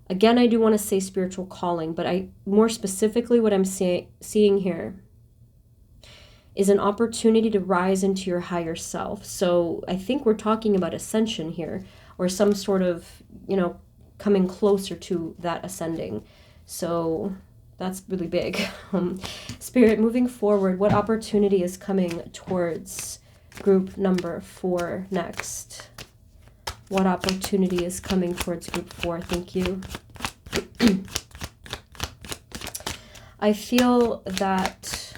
again, I do want to say spiritual calling, but more specifically what I'm seeing here is an opportunity to rise into your higher self. So I think we're talking about ascension here, or some sort of, you know, coming closer to that ascending. So that's really big. Spirit, moving forward, what opportunity is coming towards group number 4 next? What opportunity is coming towards group 4? Thank you. I feel that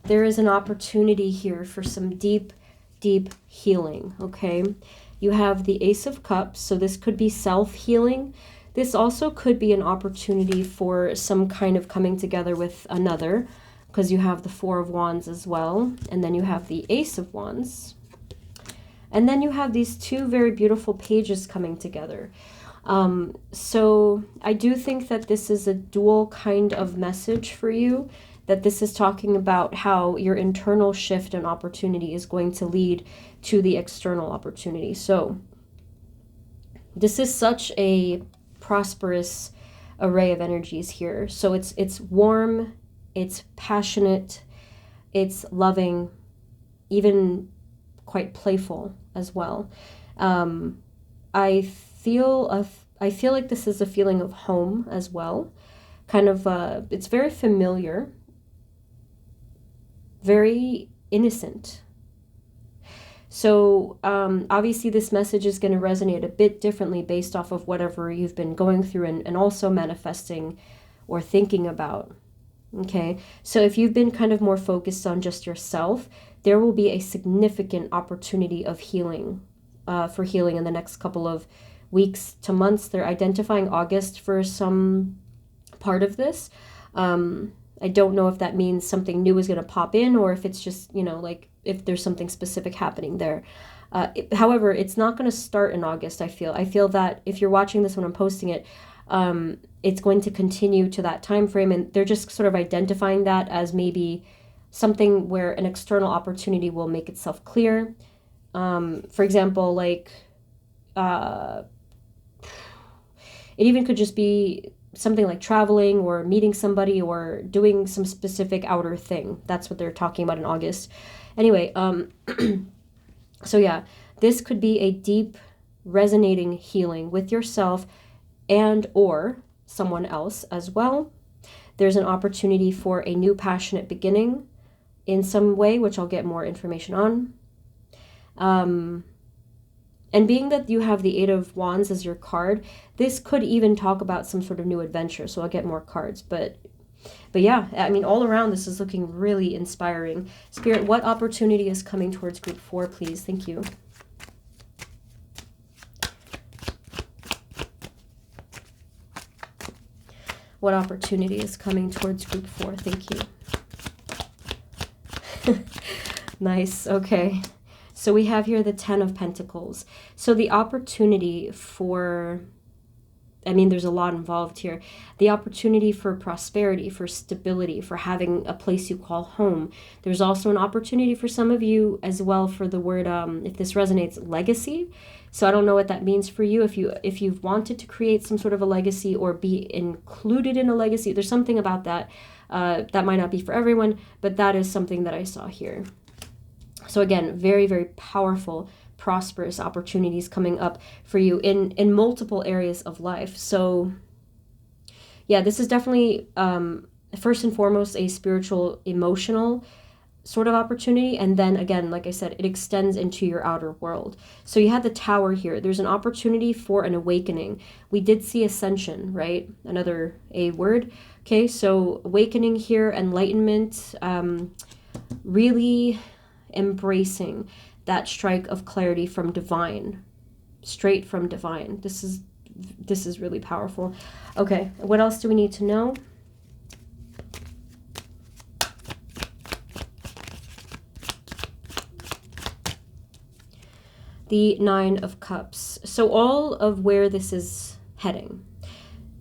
there is an opportunity here for some deep, deep healing, okay? You have the Ace of Cups, so this could be self-healing. This also could be an opportunity for some kind of coming together with another, because you have the Four of Wands as well, and then you have the Ace of Wands. And then you have these two very beautiful pages coming together. So I do think that this is a dual kind of message for you, that this is talking about how your internal shift and opportunity is going to lead to the external opportunity. So this is such a prosperous array of energies here. So it's warm, it's passionate, it's loving, even quite playful as well. I feel like this is a feeling of home as well. Kind of, it's very familiar, very innocent. So obviously this message is going to resonate a bit differently based off of whatever you've been going through and also manifesting or thinking about. Okay, so if you've been kind of more focused on just yourself, there will be a significant opportunity of healing, for healing in the next couple of weeks to months. They're identifying August for some part of this. I don't know if that means something new is going to pop in, or if it's just, like if there's something specific happening there. However, it's not going to start in August, I feel. I feel that if you're watching this when I'm posting it, it's going to continue to that time frame, and they're just sort of identifying that as maybe something where an external opportunity will make itself clear. For example, like it even could just be something like traveling or meeting somebody or doing some specific outer thing. That's what they're talking about in August. Anyway, so yeah, this could be a deep resonating healing with yourself and or someone else as well. There's an opportunity for a new passionate beginning in some way, which I'll get more information on. And being that you have the Eight of Wands as your card, this could even talk about some sort of new adventure. So I'll get more cards. But yeah, I mean, all around this is looking really inspiring. Spirit, what opportunity is coming towards group 4, please? Thank you. What opportunity is coming towards group 4? Thank you. Nice. Okay. So we have here the 10 of Pentacles. So the opportunity for, I mean, there's a lot involved here. The opportunity for prosperity, for stability, for having a place you call home. There's also an opportunity for some of you as well for the word, if this resonates, legacy. So I don't know what that means for you. If you've wanted to create some sort of a legacy or be included in a legacy, there's something about that. That might not be for everyone, but that is something that I saw here. So again, very, very powerful, prosperous opportunities coming up for you in multiple areas of life. So yeah, this is definitely, first and foremost, a spiritual, emotional sort of opportunity. And then again, like I said, it extends into your outer world. So you had the Tower here. There's an opportunity for an awakening. We did see ascension, right? Another A word. Okay, so awakening here, enlightenment, really embracing that strike of clarity from divine, straight from divine. This is really powerful. Okay, what else do we need to know? The Nine of Cups. So all of where this is heading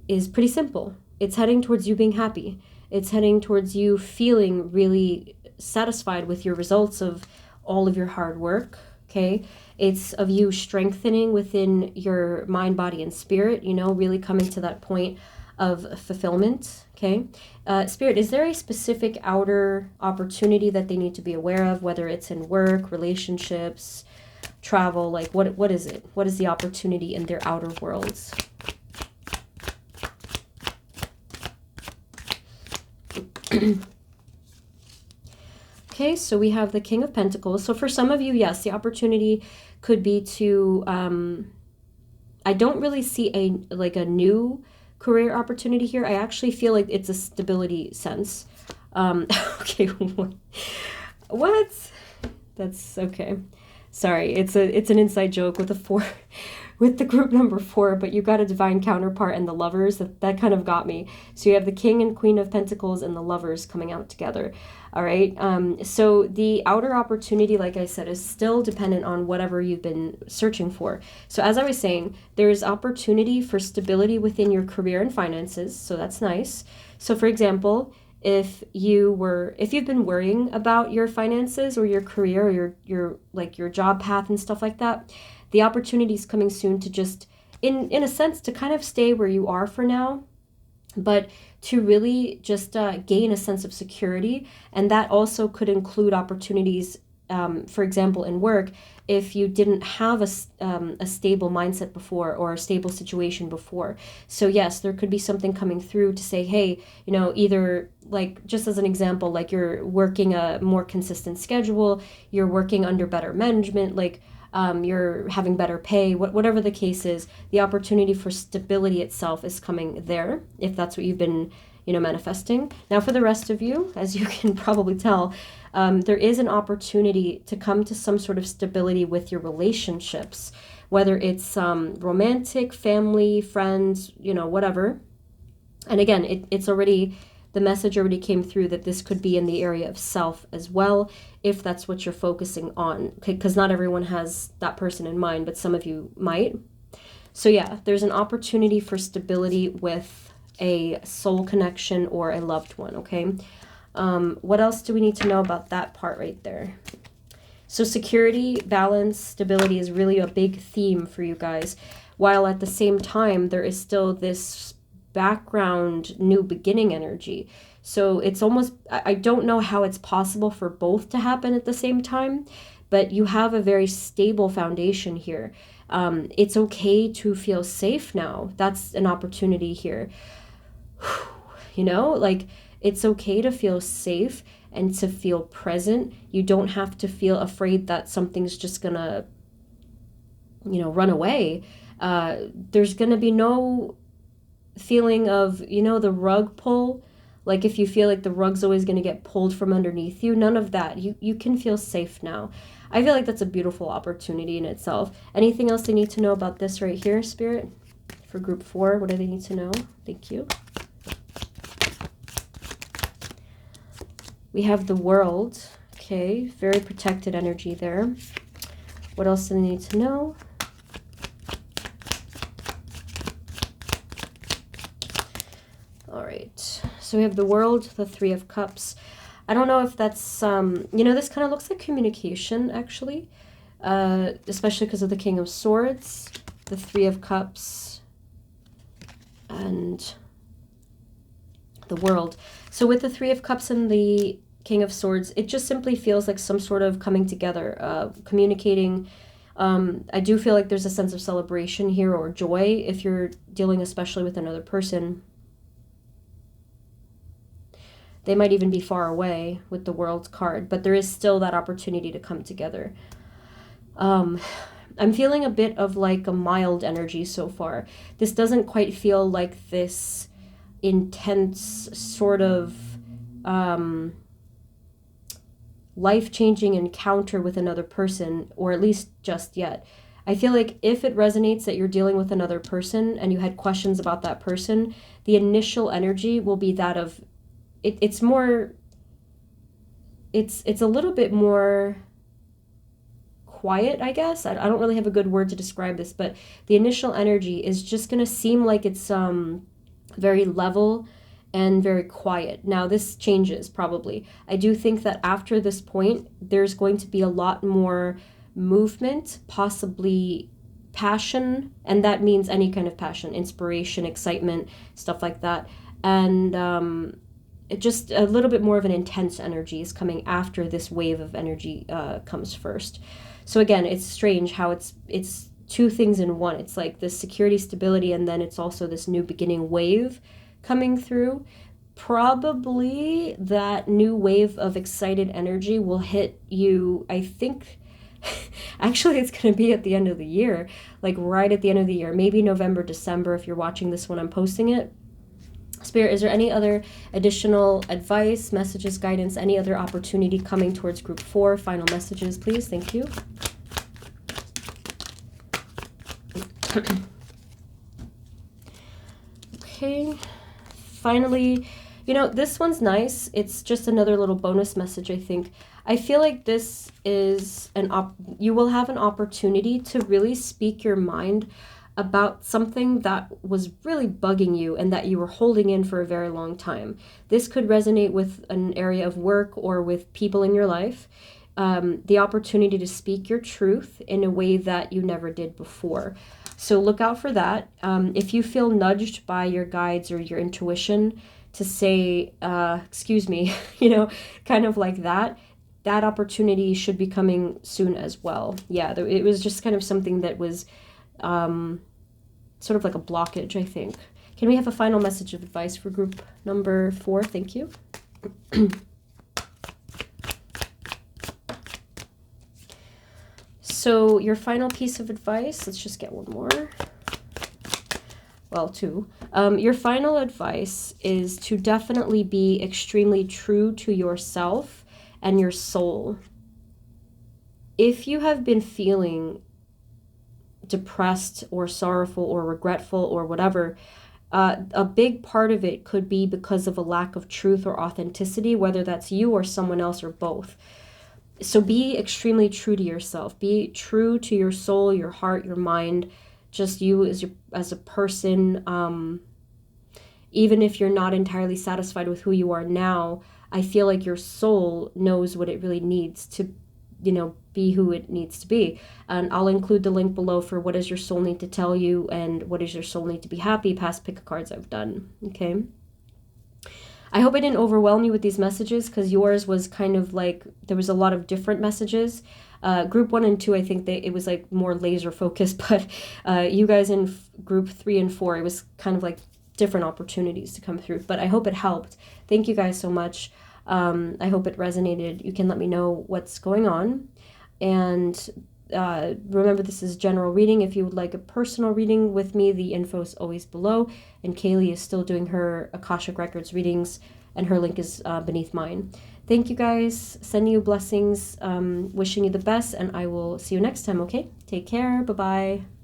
is pretty simple. It's heading towards you being happy. It's heading towards you feeling really satisfied with your results of all of your hard work. Okay, it's of you strengthening within your mind, body, and spirit, really coming to that point of fulfillment. Okay, Spirit, is there a specific outer opportunity that they need to be aware of, whether it's in work, relationships, travel? Like what is it? What is the opportunity in their outer worlds? Okay, so we have the King of Pentacles. So for some of you, yes, the opportunity could be to, I don't really see a new career opportunity here. I actually feel like it's a stability sense. Okay, what? That's okay. Sorry, it's an inside joke with with the group number 4, but you got a divine counterpart and the Lovers. That kind of got me. So you have the King and Queen of Pentacles and the Lovers coming out together. All right. So the outer opportunity, like I said, is still dependent on whatever you've been searching for. So as I was saying, there's opportunity for stability within your career and finances. So that's nice. So for example, if you've been worrying about your finances or your career or your job path and stuff like that, the opportunity is coming soon to just, in a sense, to kind of stay where you are for now, but to really just gain a sense of security. And that also could include opportunities, for example, in work, if you didn't have a stable mindset before or a stable situation before. So yes, there could be something coming through to say, hey, either like, just as an example, like you're working a more consistent schedule, you're working under better management, like you're having better pay, whatever the case is, the opportunity for stability itself is coming there, if that's what you've been, manifesting. Now for the rest of you, as you can probably tell, there is an opportunity to come to some sort of stability with your relationships, whether it's romantic, family, friends, whatever. And again, it's already, the message already came through that this could be in the area of self as well, if that's what you're focusing on, because not everyone has that person in mind, but some of you might. So yeah, there's an opportunity for stability with a soul connection or a loved one, okay? What else do we need to know about that part right there? So security, balance, stability is really a big theme for you guys, while at the same time, there is still this background new beginning energy. So it's almost, I don't know how it's possible for both to happen at the same time, but you have a very stable foundation here. It's okay to feel safe now. That's an opportunity here. Like, it's okay to feel safe and to feel present. You don't have to feel afraid that something's just gonna, run away. There's gonna be no feeling of, the rug pull. Like if you feel like the rug's always going to get pulled from underneath you, none of that. You can feel safe now. I feel like that's a beautiful opportunity in itself. Anything else they need to know about this right here, Spirit? For group 4, what do they need to know? Thank you. We have the World. Okay, very protected energy there. What else do they need to know? So we have the World, the 3 of Cups. I don't know if that's, this kind of looks like communication, actually, especially because of the King of Swords, the 3 of Cups, and the World. So with the 3 of Cups and the King of Swords, it just simply feels like some sort of coming together, communicating. I do feel like there's a sense of celebration here or joy if you're dealing especially with another person. They might even be far away with the World card, but there is still that opportunity to come together. I'm feeling a bit of like a mild energy so far. This doesn't quite feel like this intense sort of life-changing encounter with another person, or at least just yet. I feel like if it resonates that you're dealing with another person and you had questions about that person, the initial energy will be that of it's a little bit more quiet, I guess. I don't really have a good word to describe this, but the initial energy is just going to seem like it's very level and very quiet. Now, this changes probably. I do think that after this point, there's going to be a lot more movement, possibly passion, and that means any kind of passion, inspiration, excitement, stuff like that. And just a little bit more of an intense energy is coming after this wave of energy comes first. So again, it's strange how it's 2 things in one. It's like this security, stability, and then it's also this new beginning wave coming through. Probably that new wave of excited energy will hit you, I think, actually it's going to be at the end of the year, like right at the end of the year, maybe November, December, if you're watching this when I'm posting it. Spirit, is there any other additional advice, messages, guidance, any other opportunity coming towards group 4? Final messages, please. Thank you. Okay. Finally, this one's nice. It's just another little bonus message, I think. I feel like this is you will have an opportunity to really speak your mind about something that was really bugging you and that you were holding in for a very long time. This could resonate with an area of work or with people in your life. The opportunity to speak your truth in a way that you never did before. So look out for that. If you feel nudged by your guides or your intuition to say, excuse me, kind of like that opportunity should be coming soon as well. Yeah, it was just kind of something that was sort of like a blockage, I think. Can we have a final message of advice for group number 4? Thank you. So your final piece of advice, let's just get one more. well, two. Your final advice is to definitely be extremely true to yourself and your soul. If you have been feeling depressed or sorrowful or regretful or whatever, a big part of it could be because of a lack of truth or authenticity, whether that's you or someone else or both. So be extremely true to yourself. Be true to your soul, your heart, your mind, just you as a person. Even if you're not entirely satisfied with who you are now, I feel like your soul knows what it really needs to, be who it needs to be. And I'll include the link below for what does your soul need to tell you and what does your soul need to be happy, past pick of cards I've done. Okay. I hope I didn't overwhelm you with these messages, because yours was kind of like, there was a lot of different messages. Group 1 and 2, I think it was like more laser focused, but you guys in group 3 and 4, it was kind of like different opportunities to come through. But I hope it helped. Thank you guys so much. I hope it resonated. You can let me know what's going on. And remember, this is general reading. If you would like a personal reading with me, the info is always below. And Kaylee is still doing her Akashic Records readings, and her link is beneath mine. Thank you guys. Sending you blessings. Wishing you the best, and I will see you next time, okay? Take care. Bye-bye.